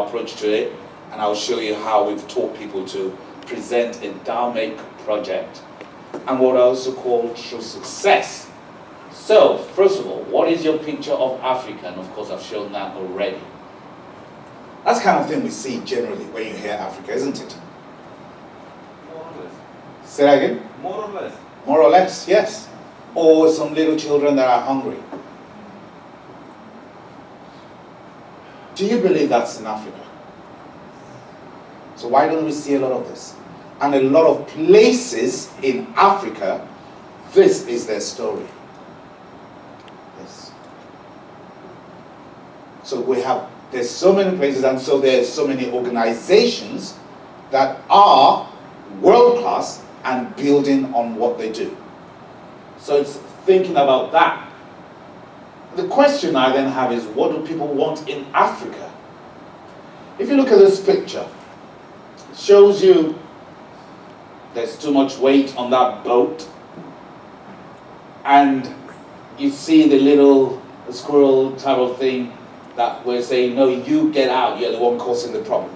approach to it, and I'll show you how we've taught people to present a DAO-make project and what I also call true success. So, first of all, what is your picture of Africa? And of course, I've shown that already. That's the kind of thing we see generally when you hear Africa, isn't it? More or less. Say that again? More or less. More or less, yes. Or some little children that are hungry. Do you believe that's in Africa? So why don't we see a lot of this? And a lot of places in Africa, this is their story. Yes. So there's so many places, and so there's so many organizations that are world-class and building on what they do. So it's thinking about that. The question I then have is, what do people want in Africa? If you look at this picture, it shows you there's too much weight on that boat, and you see the little squirrel type of thing that we're saying, no, you get out, you're the one causing the problem.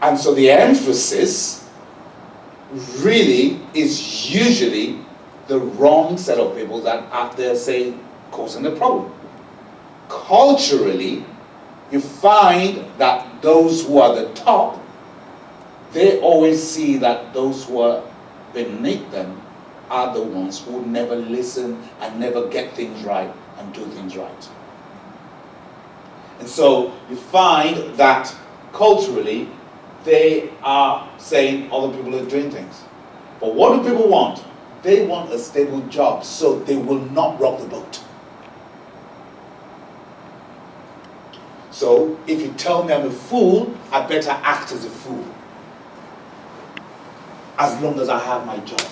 And so the emphasis really is usually the wrong set of people that are there saying, causing the problem. Culturally, you find that those who are the top, they always see that those who are beneath them are the ones who never listen and never get things right and do things right. And so you find that culturally, they are saying other people are doing things. But what do people want? They want a stable job, so they will not rock the boat. So if you tell me I'm a fool, I better act as a fool. As long as I have my job.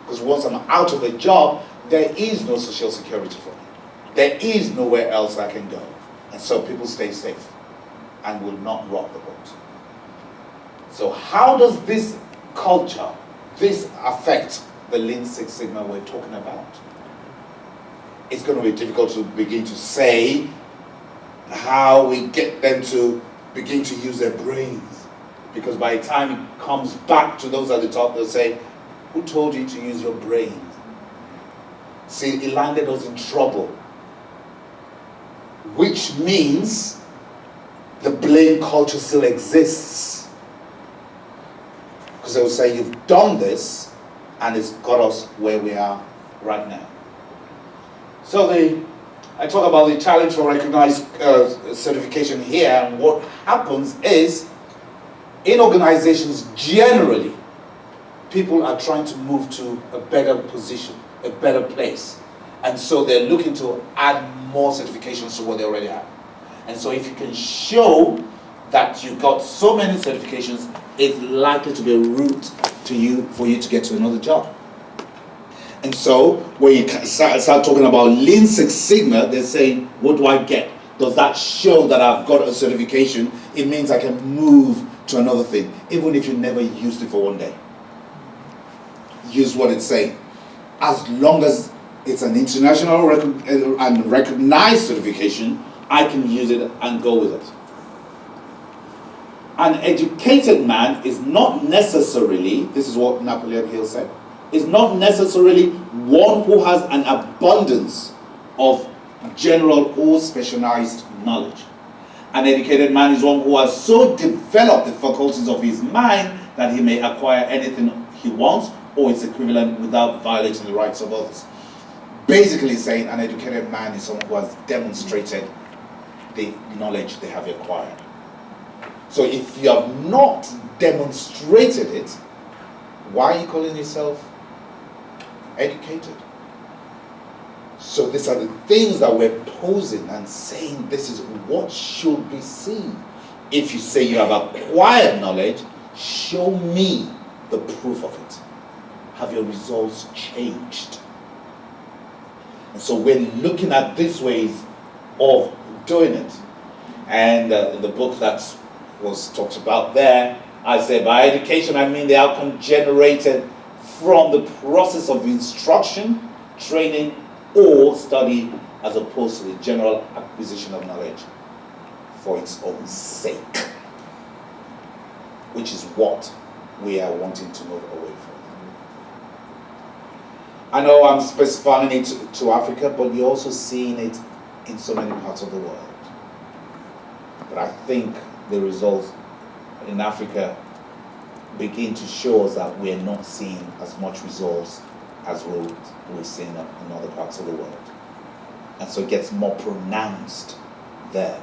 Because once I'm out of a job, there is no social security for me. There is nowhere else I can go. And so people stay safe and will not rock the boat. So how does this culture, this affect the Lean Six Sigma we're talking about? It's going to be difficult to begin to say how we get them to begin to use their brains. Because by the time it comes back to those at the top, they'll say, who told you to use your brains? See, it landed us in trouble. Which means the blame culture still exists. Because they will say, you've done this, and it's got us where we are right now. So I talk about the challenge for recognized certification here, and what happens is, in organizations generally, people are trying to move to a better position, a better place. And so they're looking to add more certifications to what they already have. And so if you can show that you've got so many certifications, it's likely to be a route to you for you to get to another job. And so when you start talking about Lean Six Sigma, they're saying, what do I get? Does that show that I've got a certification? It means I can move to another thing, even if you never used it for one day. Use what it's saying. As long as it's an international and recognized certification, I can use it and go with it. An educated man is not necessarily, this is what Napoleon Hill said, is not necessarily one who has an abundance of general or specialized knowledge. An educated man is one who has so developed the faculties of his mind that he may acquire anything he wants or its equivalent without violating the rights of others. Basically saying an educated man is someone who has demonstrated the knowledge they have acquired. So if you have not demonstrated it, why are you calling yourself educated? So these are the things that we're posing and saying this is what should be seen. If you say you have acquired knowledge, show me the proof of it. Have your results changed? And so we're looking at these ways of doing it. And in the book that was talked about there, I say by education I mean the outcome generated from the process of instruction, training, or study as opposed to the general acquisition of knowledge. for its own sake, which is what we are wanting to move away from. I know I'm specifying it to Africa, but you're also seeing it in so many parts of the world. But I think the results in Africa begin to show us that we're not seeing as much results as we've seen in other parts of the world. And so it gets more pronounced there,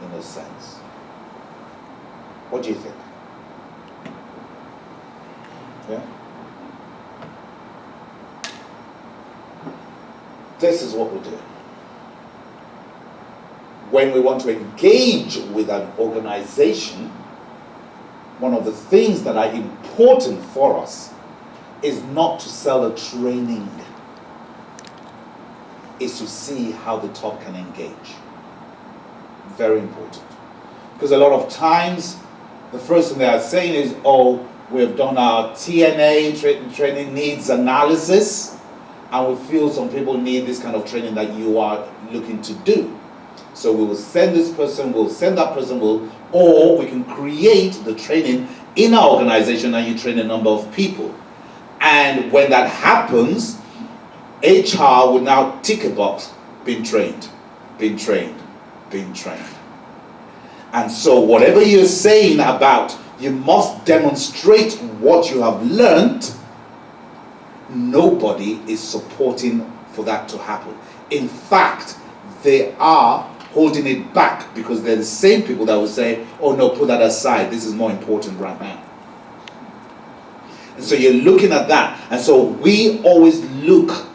in a sense. What do you think? Yeah? This is what we do. When we want to engage with an organization, one of the things that are important for us is not to sell a training, is to see how the top can engage. Very important. Because a lot of times, the first thing they are saying is, oh, we've done our TNA, training needs analysis, and we feel some people need this kind of training that you are looking to do. So we will send this person, we'll send that person, or we can create the training in our organization and you train a number of people. And when that happens, HR will now tick a box, being trained, being trained, being trained. And so whatever you're saying about you must demonstrate what you have learned, nobody is supporting for that to happen. In fact, they are holding it back because they're the same people that will say, oh no, put that aside, this is more important right now. And so you're looking at that. And so we always look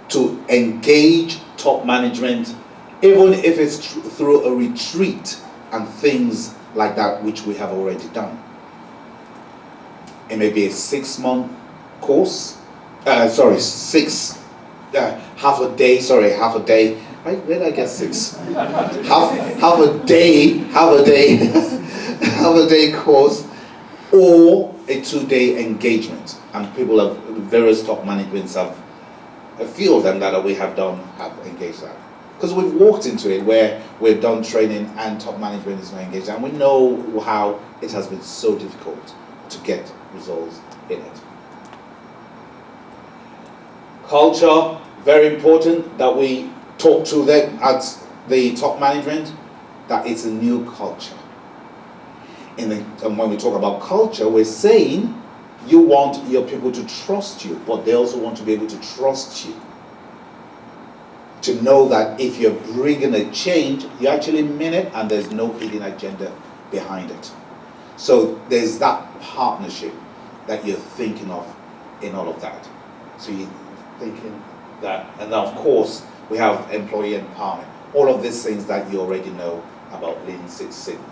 to engage top management, even if it's through a retreat and things like that, which we have already done. It may be a 6-month course, half a day. Right? Where did I get 6? half a day course, or a 2-day engagement. And people have, various top managements have, a few of them that we have done have engaged that. Because we've walked into it where we've done training and top management is not engaged, and we know how it has been so difficult to get results in it. Culture, very important that we talk to them at the top management, that it's a new culture. And when we talk about culture, we're saying you want your people to trust you, but they also want to be able to trust you. To know that if you're bringing a change, you actually mean it and there's no hidden agenda behind it. So there's that partnership that you're thinking of in all of that. So you're thinking that, and then of course we have employee empowerment. All of these things that you already know about Lean Six Sigma.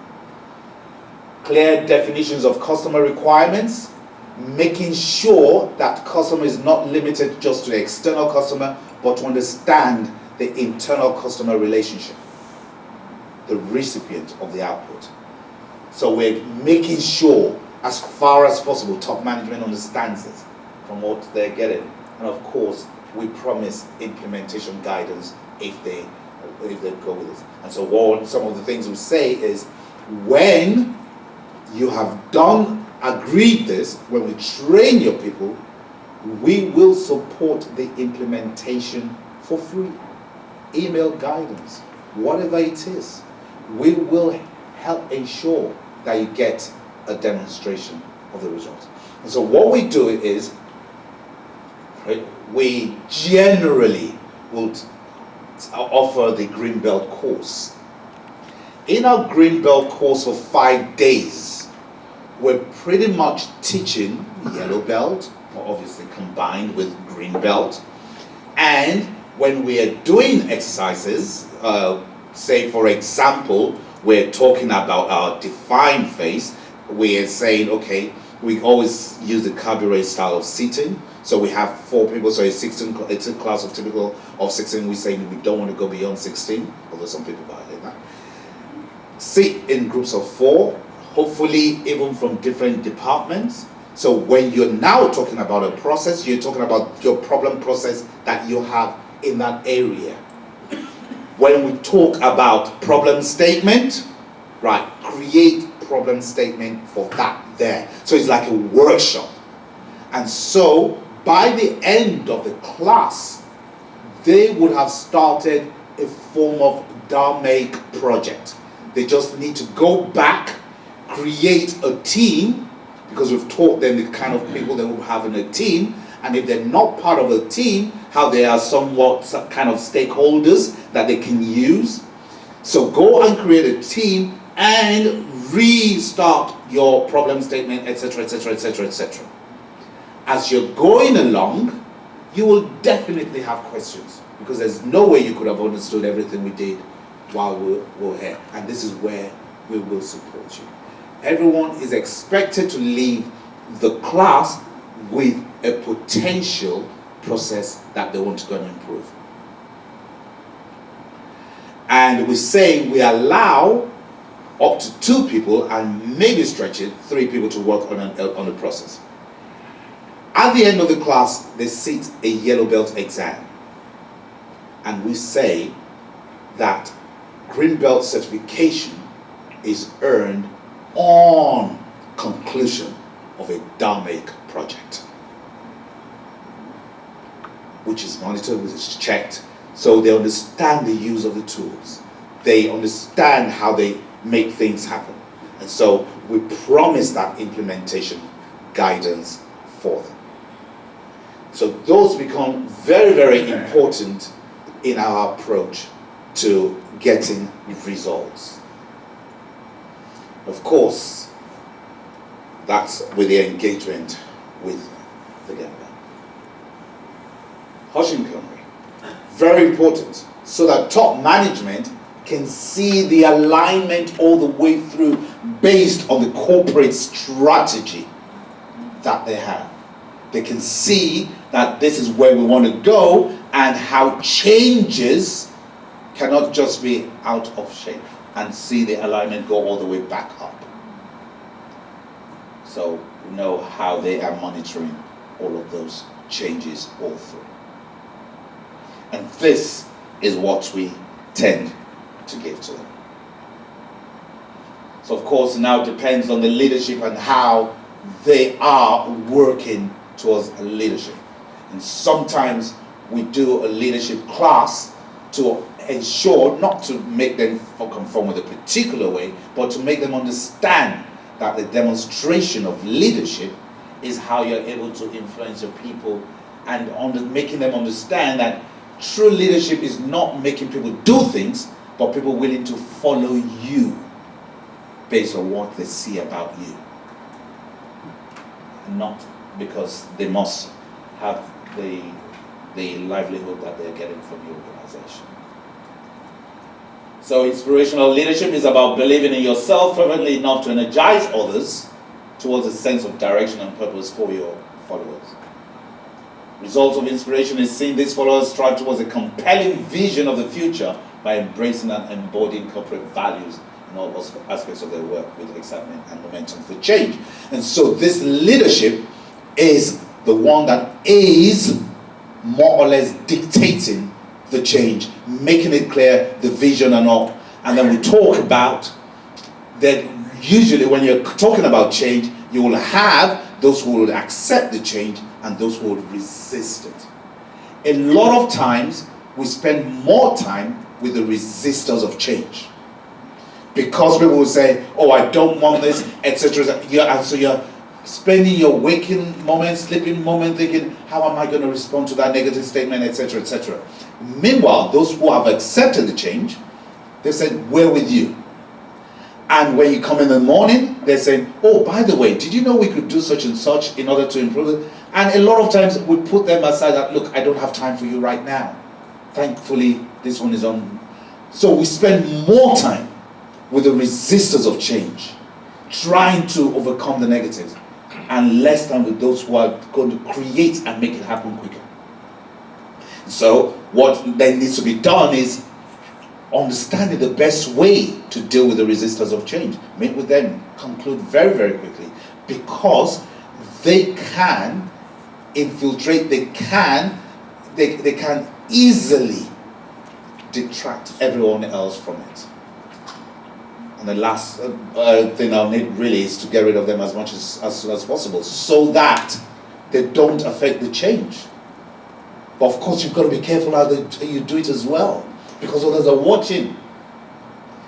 Clear definitions of customer requirements, making sure that customer is not limited just to the external customer, but to understand the internal customer relationship, the recipient of the output. So we're making sure, as far as possible, top management understands it from what they're getting. And of course, we promise implementation guidance if they go with it. And so some of the things we say is, when you have agreed this, when we train your people, we will support the implementation for free. Email guidance, whatever it is. We will help ensure that you get a demonstration of the results. And so what we do is, right, we generally would offer the Green Belt course. In our Green Belt course for 5 days, we're pretty much teaching Yellow Belt, obviously combined with Green Belt. And when we are doing exercises, say for example, we're talking about our define phase, we are saying, okay, we always use the cabaret style of seating. So we have 4 people, so it's a class of typical of 16. We say we don't want to go beyond 16, although some people violate that. Sit in groups of 4, hopefully even from different departments. So when you're now talking about a process, you're talking about your problem process that you have in that area. When we talk about problem statement, Right, create problem statement for that there. So it's like a workshop. And so by the end of the class, they would have started a form of make project. They just need to go back, create a team, because we've taught them the kind of people they will have in a team, and if they're not part of a team, how they are somewhat some kind of stakeholders that they can use. So go and create a team and restart your problem statement, etc., etc., etc., etc. As you're going along, you will definitely have questions, because there's no way you could have understood everything we did while we were here. And this is where we will support you. Everyone is expected to leave the class with a potential process that they want to go and improve. And we say we allow up to 2 people, and maybe stretch it, 3 people to work on a process. At the end of the class, they sit a yellow belt exam. And we say that green belt certification is earned on conclusion of a make project, which is monitored, which is checked, so they understand the use of the tools. They understand how they make things happen. And so we promise that implementation guidance for them. So those become very, very important in our approach to getting results. Of course, that's with the engagement with the member. Hoshinkanri, very important, so that top management can see the alignment all the way through based on the corporate strategy that they have. They can see that this is where we want to go, and how changes cannot just be out of shape, and see the alignment go all the way back up. So we know how they are monitoring all of those changes all through. And this is what we tend to give to them. So of course now depends on the leadership and how they are working towards leadership. And sometimes we do a leadership class to ensure not to make them conform with a particular way, but to make them understand that the demonstration of leadership is how you're able to influence your people, and making them understand that true leadership is not making people do things, but people willing to follow you based on what they see about you. Not because they must have the livelihood that they're getting from the organization. So inspirational leadership is about believing in yourself fervently enough to energize others towards a sense of direction and purpose for your followers. Results of inspiration is seeing these followers strive towards a compelling vision of the future by embracing and embodying corporate values in all aspects of their work with excitement and momentum for change. And so this leadership is the one that is more or less dictating the change, making it clear, the vision and all. And then we talk about that usually when you're talking about change, you will have those who will accept the change and those who will resist it. A lot of times, we spend more time with the resistors of change. Because people will say, oh, I don't want this, etc. And so you're spending your waking moment, sleeping moment, thinking, how am I going to respond to that negative statement, etc., etc. Meanwhile, those who have accepted the change, they said, we're with you. And when you come in the morning, they're saying, oh, by the way, did you know we could do such and such in order to improve it? And a lot of times we put them aside that, look, I don't have time for you right now. Thankfully, this one is on. So we spend more time with the resistors of change, trying to overcome the negatives, and less time with those who are going to create and make it happen quicker. So what then needs to be done is understanding the best way to deal with the resistors of change. Meet with them, conclude very, very quickly, because they can infiltrate, they can easily detract everyone else from it. And the last thing I'll need really is to get rid of them as much as possible so that they don't affect the change. But of course, you've got to be careful how you do it as well, because others are watching.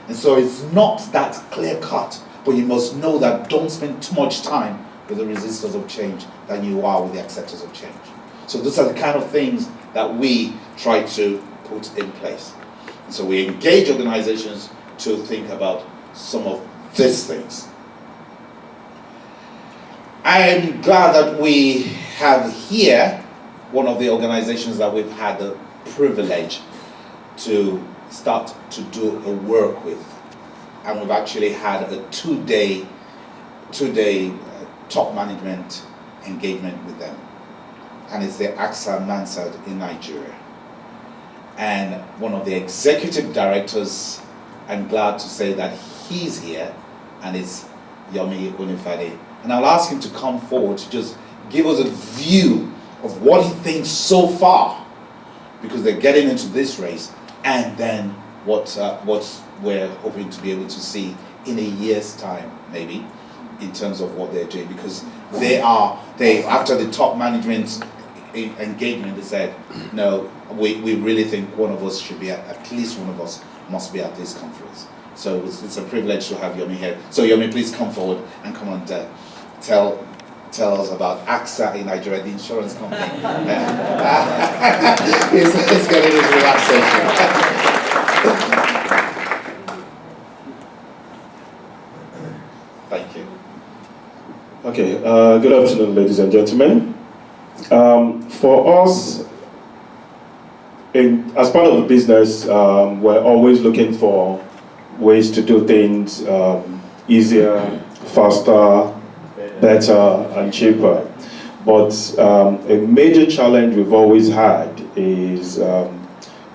And so it's not that clear cut, but you must know that don't spend too much time with the resistors of change than you are with the acceptors of change. So those are the kind of things that we try to put in place. And so we engage organizations to think about some of these things. I'm glad that we have here one of the organizations that we've had the privilege to start to do a work with. And we've actually had a two-day top management engagement with them. And it's the ILSSI Mansard in Nigeria. And one of the executive directors, I'm glad to say that he's here, and it's Yomi Onifade. And I'll ask him to come forward to just give us a view of what he thinks so far, because they're getting into this race, and then what we're hoping to be able to see in a year's time, maybe, in terms of what they're doing, because they after the top management engagement, they said, no, we really think one of us should be at least one of us must be at this conference. So it's a privilege to have Yomi here. So Yomi, please come forward and come and tell us about AXA in Nigeria, the insurance company. It's getting his relaxation. Thank you. Okay, good afternoon, ladies and gentlemen. For us, as part of the business, we're always looking for ways to do things easier, faster, better, and cheaper. But a major challenge we've always had is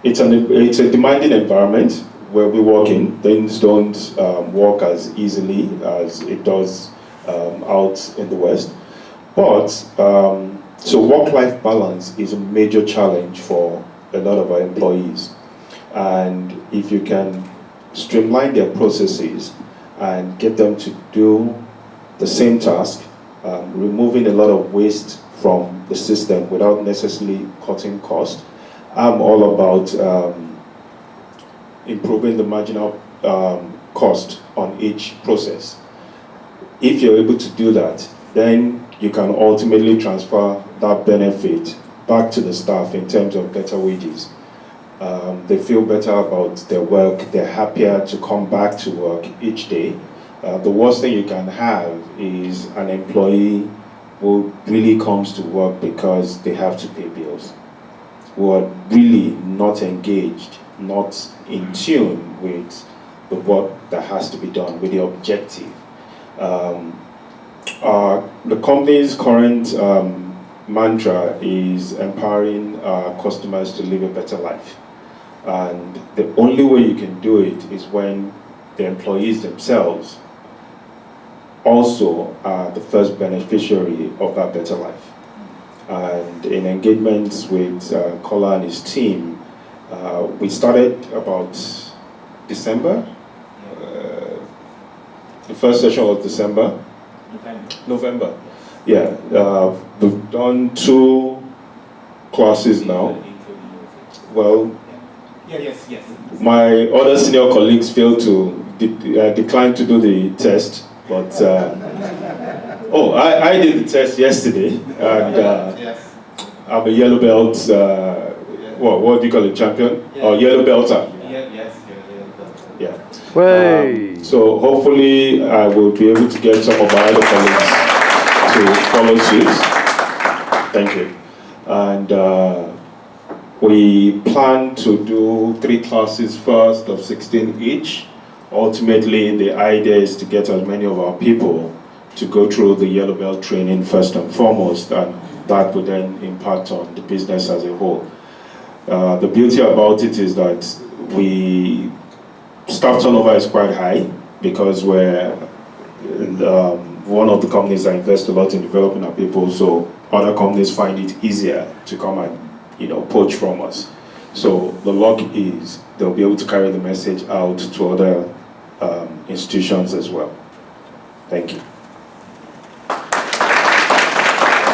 it's a demanding environment where we work in. Things don't work as easily as it does out in the West. But so work-life balance is a major challenge for a lot of our employees. And if you can streamline their processes and get them to do the same task, removing a lot of waste from the system without necessarily cutting cost. I'm all about improving the marginal cost on each process. If you're able to do that, then you can ultimately transfer that benefit back to the staff in terms of better wages. They feel better about their work, they're happier to come back to work each day. The worst thing you can have is an employee who really comes to work because they have to pay bills, who are really not engaged, not in tune with the work that has to be done, with the objective. The company's current mantra is empowering our customers to live a better life. And the only way you can do it is when the employees themselves also are the first beneficiary of that better life. And in engagements with Kola and his team, we started about December. The first session was December. November. Yeah. We've done 2 classes now. Well, Yes. my other senior colleagues failed to decline to do the test, but I did the test yesterday, and Yes. I'm a yellow belt. What do you call it, champion? Yeah. Or yellow belter? Yes. Yeah. Way. So hopefully I will be able to get some of my other colleagues to follow suit. Thank you. And we plan to do 3 classes first of 16 each. Ultimately, the idea is to get as many of our people to go through the yellow belt training first and foremost, and that would then impact on the business as a whole. The beauty about it is that staff turnover is quite high because we're one of the companies that invest a lot in developing our people, so other companies find it easier to come and poach from us. So the luck is they'll be able to carry the message out to other institutions as well. Thank you.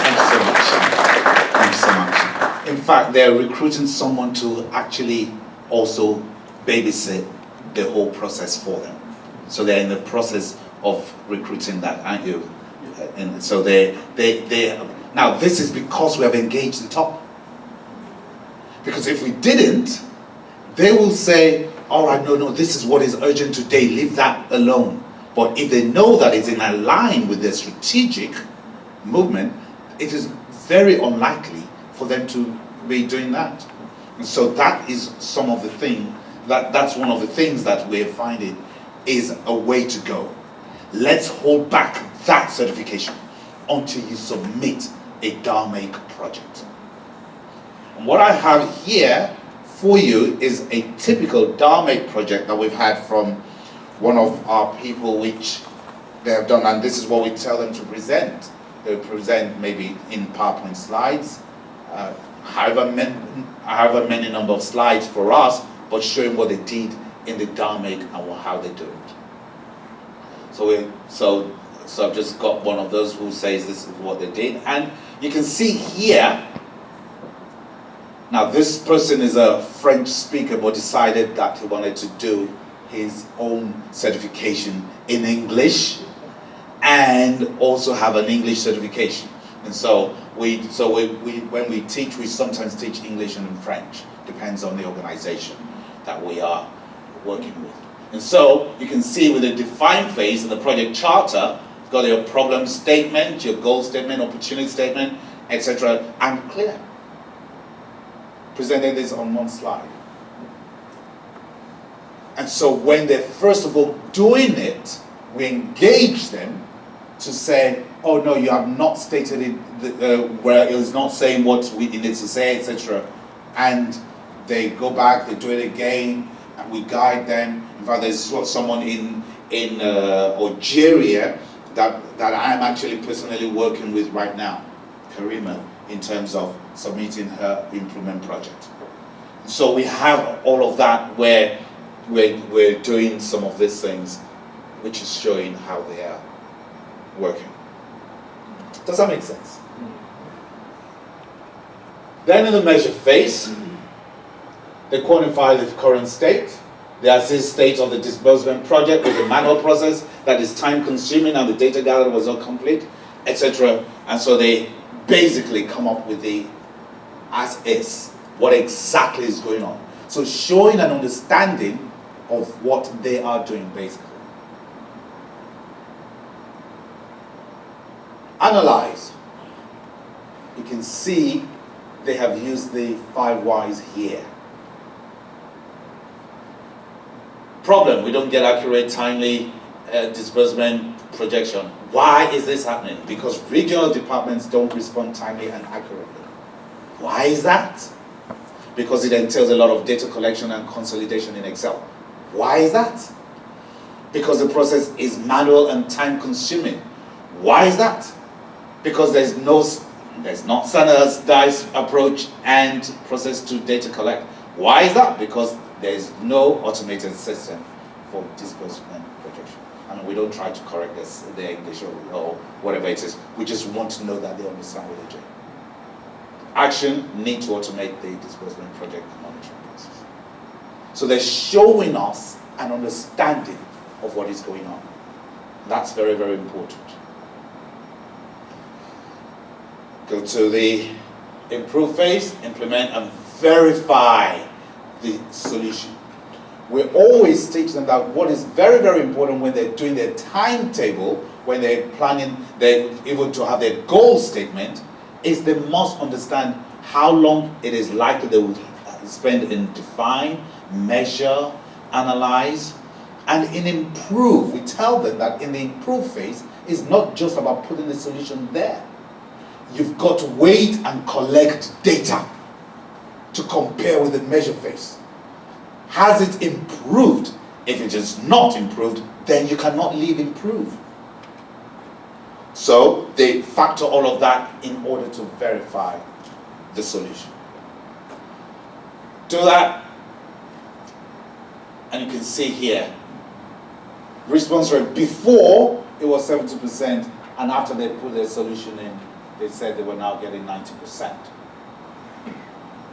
Thank you so much. Thank you so much. In fact, they're recruiting someone to actually also babysit the whole process for them. So they're in the process of recruiting that, aren't you? And so they now this is because we have engaged the top. Because if we didn't, they will say, all right, no, this is what is urgent today, leave that alone. But if they know that it's in line with their strategic movement, it is very unlikely for them to be doing that. And so that is some of the thing, that's one of the things that we're finding is a way to go. Let's hold back that certification until you submit a DARMAKE project. And what I have here for you is a typical DARMAKE project that we've had from one of our people, which they have done, and this is what we tell them to present. They present maybe in PowerPoint slides, however many number of slides for us, but showing what they did in the DARMAKE and how they do it. So I've just got one of those who says this is what they did, and you can see here. Now this person is a French speaker, but decided that he wanted to do his own certification in English and also have an English certification. And so when we teach, we sometimes teach English and French, depends on the organization that we are working with. And so you can see with the define phase in the project charter, you've got your problem statement, your goal statement, opportunity statement, etc., and clear. Presented this on one slide. And so when they're first of all doing it, we engage them to say, oh no, you have not stated it where it is not saying what we need to say, etc. And they go back, they do it again, and we guide them. In fact, there's someone in Algeria that I'm actually personally working with right now, Karima, in terms of submitting her improvement project. So we have all of that where we're doing some of these things, which is showing how they are working. Does that make sense? Then in the measure phase, they quantify the current state. They assess state of the disbursement project with a manual process that is time consuming and the data gathered was not complete, etc. And so they basically come up with the as is, what exactly is going on. So showing an understanding of what they are doing basically. Analyze. You can see they have used the 5 whys here. Problem, we don't get accurate, timely disbursement projection. Why is this happening? Because regional departments don't respond timely and accurately. Why is that? Because it entails a lot of data collection and consolidation in Excel. Why is that? Because the process is manual and time consuming. Why is that? Because there's not standardized approach and process to data collect. Why is that? Because there's no automated system for disbursement projection. And we don't try to correct their English or whatever it is. We just want to know that they understand what they're doing. Action, need to automate the disbursement project monitoring process. So they're showing us an understanding of what is going on. That's very, very important. Go to the improve phase, implement and verify the solution. We always teach them that what is very, very important when they're doing their timetable, when they're planning, they're able to have their goal statement, is they must understand how long it is likely they will spend in define, measure, analyze, and in improve. We tell them that in the improve phase, it's not just about putting the solution there. You've got to wait and collect data to compare with the measure phase. Has it improved? If it is not improved, then you cannot leave improve. So they factor all of that in order to verify the solution. Do that, and you can see here response rate before it was 70%, and after they put their solution in, they said they were now getting 90%.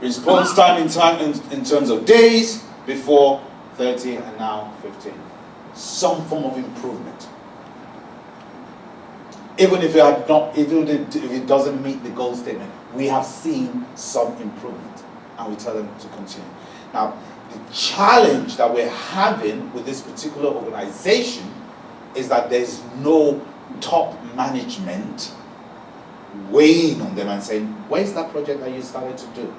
Response time in terms of days, before 30 and now 15. Some form of improvement. Even if it doesn't meet the goal statement, we have seen some improvement, and we tell them to continue. Now, the challenge that we're having with this particular organization is that there's no top management weighing on them and saying, where's that project that you started to do?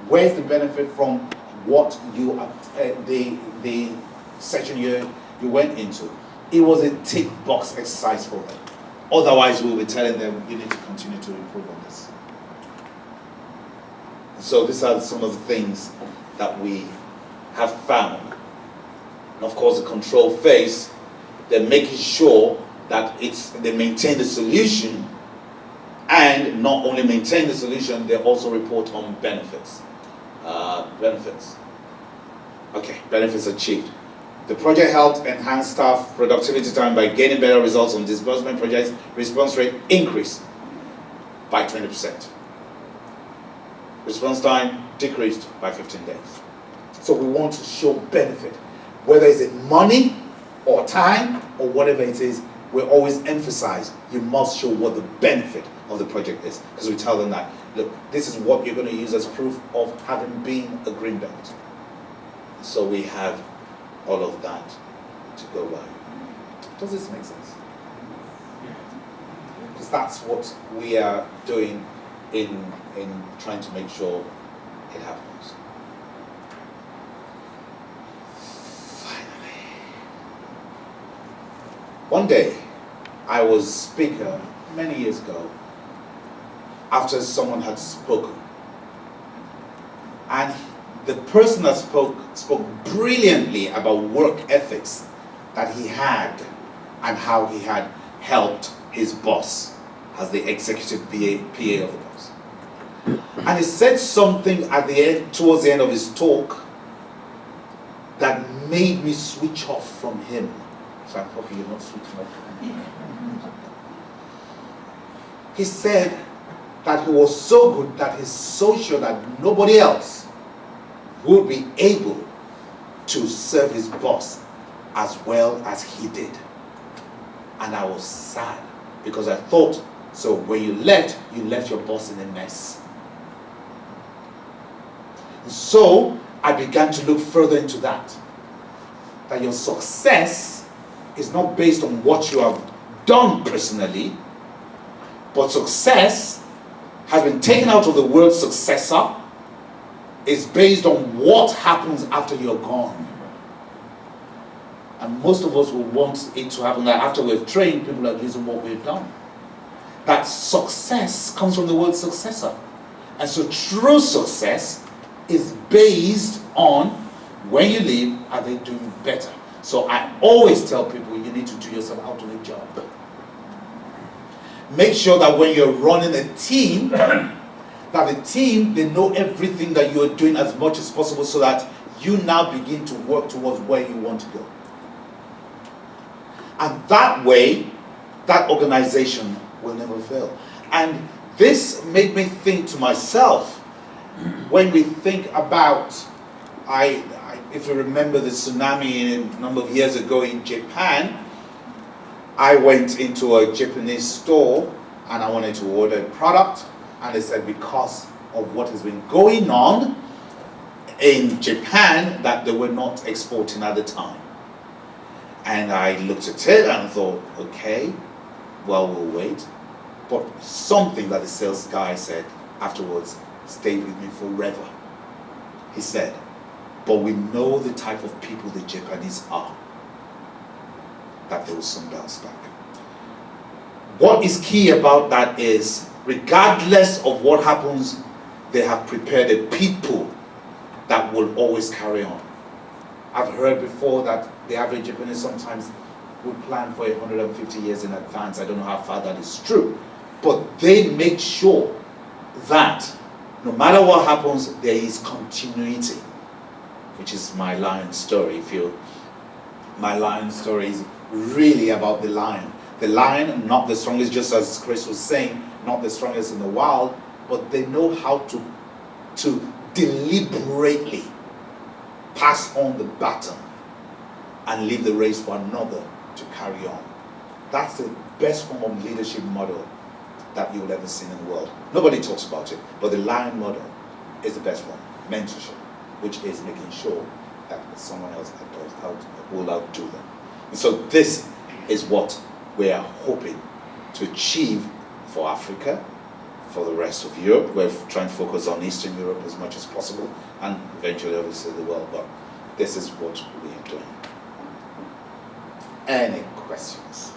Where's the benefit from what you the session you went into? It was a tick box exercise for them. Otherwise, we'll be telling them, you need to continue to improve on this. So these are some of the things that we have found. And of course, the control phase, they're making sure that they maintain the solution, and not only maintain the solution, they also report on benefits. Benefits achieved. The project helped enhance staff productivity time by gaining better results on disbursement projects. Response rate increased by 20%. Response time decreased by 15 days. So we want to show benefit. Whether it's in money or time or whatever it is, we always emphasize you must show what the benefit of the project is. Because we tell them that, look, this is what you're going to use as proof of having been a green belt. So we have all of that to go by. Does this make sense? Because that's what we are doing in trying to make sure it happens. Finally. One day, I was speaker many years ago after someone had spoken. And the person that spoke brilliantly about work ethics that he had and how he had helped his boss as the executive PA of the boss. And he said something at the end, towards the end of his talk, that made me switch off from him. So I hope you're not switching off from him. He said that he was so good that he's so sure that nobody else would be able to serve his boss as well as he did. And I was sad because I thought, so when you left your boss in a mess. So I began to look further into that your success is not based on what you have done personally, but success has been taken out of the word successor. Is based on what happens after you're gone. And most of us will want it to happen that after we've trained, people are using what we've done. That success comes from the word successor. And so true success is based on when you leave, are they doing better? So I always tell people you need to do yourself out of a job. Make sure that when you're running a team, that the team, they know everything that you're doing as much as possible so that you now begin to work towards where you want to go. And that way, that organization will never fail. And this made me think to myself, when we think about, if you remember the tsunami a number of years ago in Japan, I went into a Japanese store and I wanted to order a product. And they said because of what has been going on in Japan that they were not exporting at the time. And I looked at it and thought, okay, well, we'll wait. But something that the sales guy said afterwards stayed with me forever. He said, but we know the type of people the Japanese are, that they will soon bounce back. What is key about that is, regardless of what happens, they have prepared a people that will always carry on. I've heard before that the average Japanese sometimes would plan for 150 years in advance. I don't know how far that is true. But they make sure that no matter what happens, there is continuity, which is my lion story. My lion story is really about the lion. The lion, not the strongest, just as Chris was saying, not the strongest in the wild, but they know how to deliberately pass on the baton and leave the race for another to carry on. That's the best form of leadership model that you will ever see in the world. Nobody talks about it, but the lion model is the best one, mentorship, which is making sure that someone else will outdo them. And so this is what we are hoping to achieve for Africa, for the rest of Europe. We're trying to focus on Eastern Europe as much as possible, and eventually obviously the world, but this is what we are doing. Any questions?